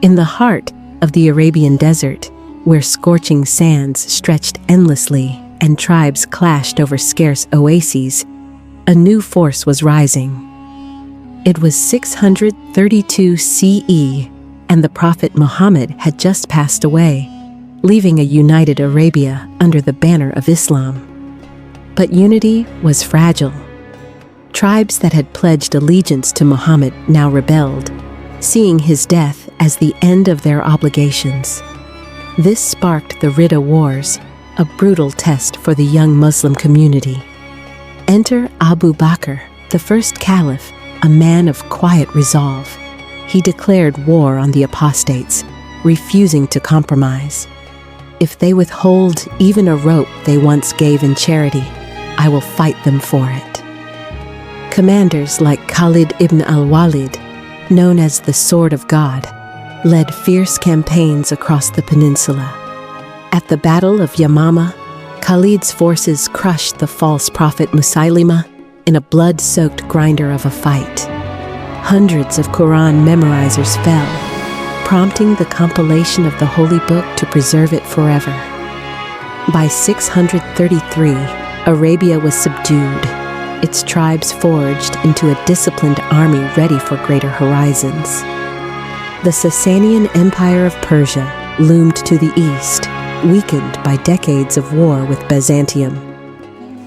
In the heart of the Arabian desert, where scorching sands stretched endlessly and tribes clashed over scarce oases, a new force was rising. It was 632 CE, and the Prophet Muhammad had just passed away, leaving a united Arabia under the banner of Islam. But unity was fragile. Tribes that had pledged allegiance to Muhammad now rebelled, seeing his death as the end of their obligations. This sparked the Ridda Wars, a brutal test for the young Muslim community. Enter Abu Bakr, the first caliph, a man of quiet resolve. He declared war on the apostates, refusing to compromise. If they withhold even a rope they once gave in charity, I will fight them for it. Commanders like Khalid ibn al-Walid, known as the Sword of God, led fierce campaigns across the peninsula. At the Battle of Yamama, Khalid's forces crushed the false prophet Musaylima in a blood-soaked grinder of a fight. Hundreds of Quran memorizers fell, prompting the compilation of the Holy Book to preserve it forever. By 633, Arabia was subdued, its tribes forged into a disciplined army ready for greater horizons. The Sasanian Empire of Persia loomed to the east, weakened by decades of war with Byzantium.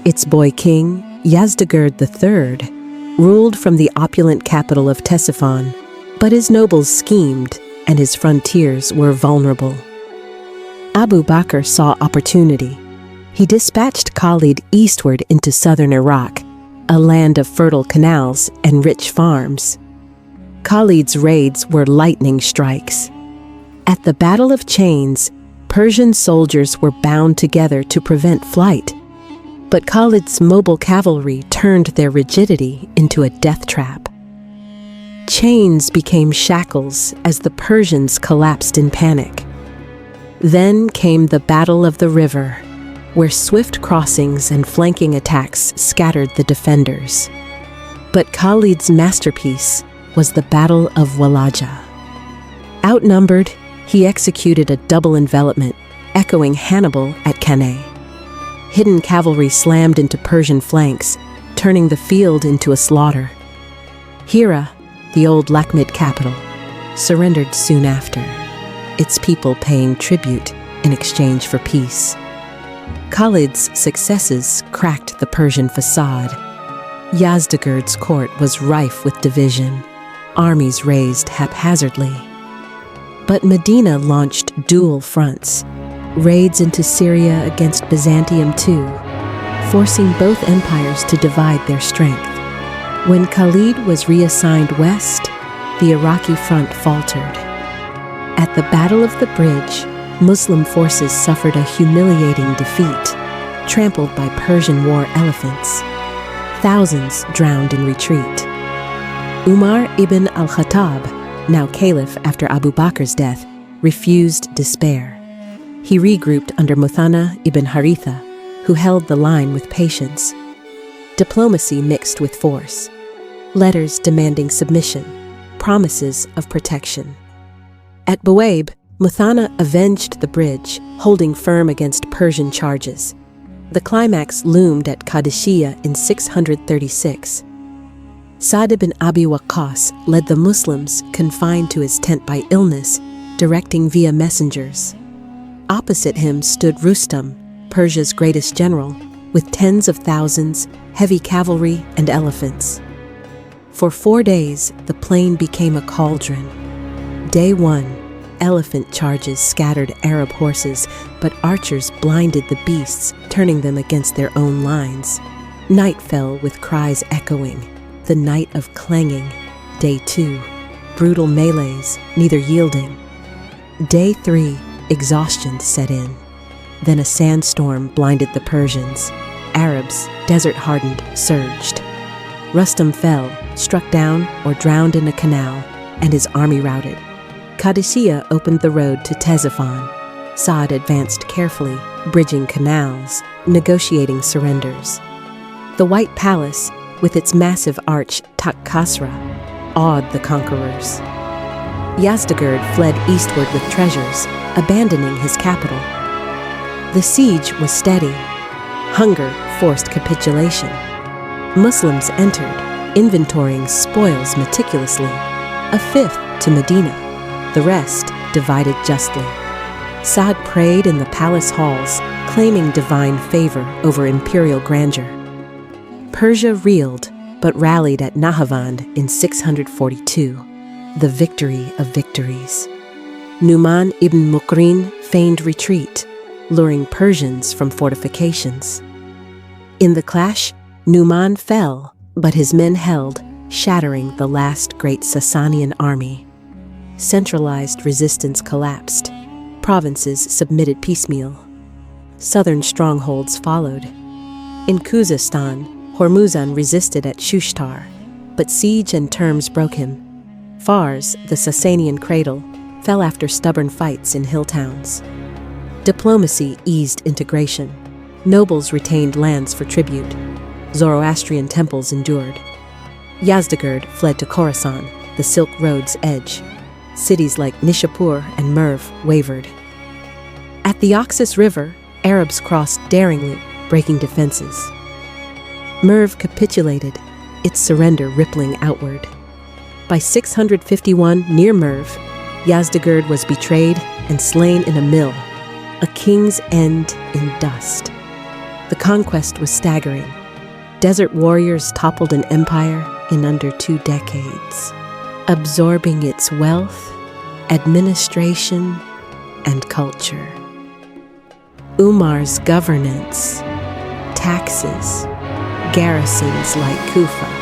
Its boy king, Yazdegerd III, ruled from the opulent capital of Ctesiphon, but his nobles schemed and his frontiers were vulnerable. Abu Bakr saw opportunity. He dispatched Khalid eastward into southern Iraq, a land of fertile canals and rich farms. Khalid's raids were lightning strikes. At the Battle of Chains, Persian soldiers were bound together to prevent flight, but Khalid's mobile cavalry turned their rigidity into a death trap. Chains became shackles as the Persians collapsed in panic. Then came the Battle of the River, where swift crossings and flanking attacks scattered the defenders. But Khalid's masterpiece was the Battle of Walaja. Outnumbered, he executed a double envelopment, echoing Hannibal at Cannae. Hidden cavalry slammed into Persian flanks, turning the field into a slaughter. Hira, the old Lakhmid capital, surrendered soon after, its people paying tribute in exchange for peace. Khalid's successes cracked the Persian facade. Yazdegerd's court was rife with division, armies raised haphazardly. But Medina launched dual fronts, raids into Syria against Byzantium too, forcing both empires to divide their strength. When Khalid was reassigned west, the Iraqi front faltered. At the Battle of the Bridge, Muslim forces suffered a humiliating defeat, trampled by Persian war elephants. Thousands drowned in retreat. Umar ibn al-Khattab, now caliph after Abu Bakr's death, refused despair. He regrouped under Muthanna ibn Haritha, who held the line with patience. Diplomacy mixed with force. Letters demanding submission, promises of protection. At Buwaib, Muthanna avenged the bridge, holding firm against Persian charges. The climax loomed at Qadisiyah in 636. Sa'd ibn Abi Waqqas led the Muslims, confined to his tent by illness, directing via messengers. Opposite him stood Rustam, Persia's greatest general, with tens of thousands, heavy cavalry, and elephants. For 4 days, the plain became a cauldron. Day 1, elephant charges scattered Arab horses, but archers blinded the beasts, turning them against their own lines. Night fell with cries echoing, the night of clanging. Day 2, brutal melees, neither yielding. Day 3, exhaustion set in. Then a sandstorm blinded the Persians. Arabs, desert-hardened, surged. Rustam fell, struck down or drowned in a canal, and his army routed. Qadisiyah opened the road to Ctesiphon. Sa'd advanced carefully, bridging canals, negotiating surrenders. The White Palace, with its massive arch Takhasra, awed the conquerors. Yazdegerd fled eastward with treasures, abandoning his capital. The siege was steady. Hunger forced capitulation. Muslims entered, inventorying spoils meticulously. A fifth to Medina, the rest divided justly. Saad prayed in the palace halls, claiming divine favor over imperial grandeur. Persia reeled, but rallied at Nahavand in 642, the victory of victories. Numan ibn Mukrin feigned retreat, luring Persians from fortifications. In the clash, Numan fell, but his men held, shattering the last great Sasanian army. Centralized resistance collapsed. Provinces submitted piecemeal. Southern strongholds followed. In Khuzestan, Hormuzan resisted at Shushtar, but siege and terms broke him. Fars, the Sasanian cradle, fell after stubborn fights in hill towns. Diplomacy eased integration. Nobles retained lands for tribute. Zoroastrian temples endured. Yazdegerd fled to Khorasan, the Silk Road's edge. Cities like Nishapur and Merv wavered. At the Oxus River, Arabs crossed daringly, breaking defenses. Merv capitulated, its surrender rippling outward. By 651, near Merv, Yazdegerd was betrayed and slain in a mill, a king's end in dust. The conquest was staggering. Desert warriors toppled an empire in under 2 decades, absorbing its wealth, administration, and culture. Umar's governance, taxes, garrisons like Kufa,